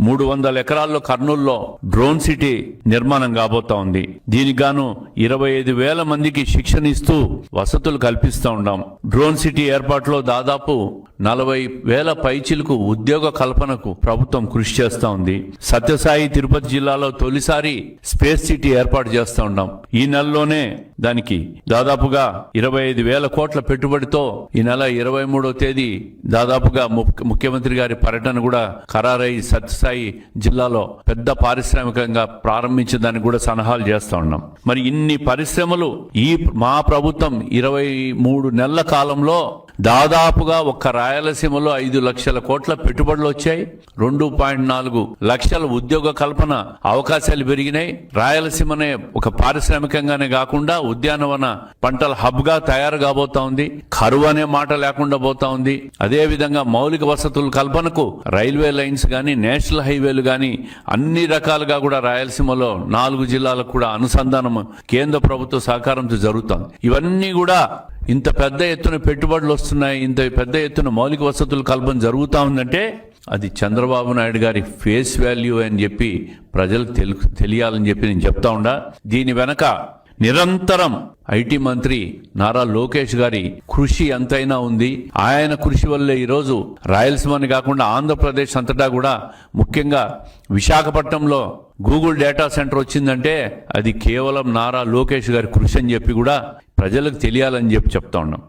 300 ఎకరాల్లో కర్నూలులో drone city నిర్మాణం కాబోతా ఉంది. దీనికి గాను 25,000 మందికి శిక్షణ ఇస్తూ వసతులు కల్పిస్తూ ఉన్నాం. డ్రోన్ సిటీ ఏర్పాటులో దాదాపు 40,000 పైచిలకు ఉద్యోగ కల్పనకు ప్రభుత్వం కృషి చేస్తా ఉంది. సత్యసాయి తిరుపతి జిల్లాలో తొలిసారి స్పేస్ సిటీ ఏర్పాటు చేస్తా ఉన్నాం. ఈ నెలలోనే దానికి దాదాపుగా 25,000 కోట్ల పెట్టుబడితో ఈ నెల 23వ తేదీ దాదాపుగా ముఖ్యమంత్రి గారి పర్యటన కూడా ఖరారై సత్యసాయి జిల్లాలో పెద్ద పారిశ్రామికంగా ప్రారంభించడానికి కూడా సన్నాహాలు చేస్తా ఉన్నాం. మరి ఇన్ని పరిశ్రమలు మా ప్రభుత్వం 23 నెలల కాలంలో దాదాపుగా ఒక్క రాయలసీమలో 5 లక్షల కోట్ల పెట్టుబడులు వచ్చాయి. 2.4 లక్షల ఉద్యోగ కల్పన అవకాశాలు పెరిగినాయి. రాయలసీమనే ఒక పారిశ్రామికంగానే కాకుండా ఉద్యానవన పంటల హబ్ గా తయారు కాబోతా ఉంది. కరువు అనే మాట లేకుండా పోతా ఉంది. అదే విధంగా మౌలిక వసతుల కల్పనకు రైల్వే లైన్స్ గాని నేషనల్ హైవేలు గాని అన్ని రకాలుగా కూడా రాయలసీమలో 4 జిల్లాలకు కూడా అనుసంధానం కేంద్ర ప్రభుత్వ సహకారంతో జరుగుతోంది. ఇవన్నీ కూడా ఇంత పెద్ద ఎత్తున పెట్టుబడులు వస్తున్నాయి, ఇంత పెద్ద ఎత్తున మౌలిక వసతుల కల్పన జరుగుతూ ఉందంటే అది చంద్రబాబు నాయుడు గారి ఫేస్ వాల్యూ అని చెప్పి ప్రజలకు తెలియాలని చెప్పి నేను చెప్తా ఉండా. దీని వెనక నిరంతరం ఐటీ మంత్రి నారా లోకేష్ గారి కృషి ఎంతైనా ఉంది. ఆయన కృషి వల్లే ఈరోజు రాయలసీమని కాకుండా ఆంధ్రప్రదేశ్ అంతటా కూడా ముఖ్యంగా విశాఖపట్నంలో గూగుల్ డేటా సెంటర్ వచ్చిందంటే అది కేవలం నారా లోకేష్ గారి కృషి అని చెప్పి కూడా ప్రజలకు తెలియాలని చెప్పి చెప్తా ఉన్నాం.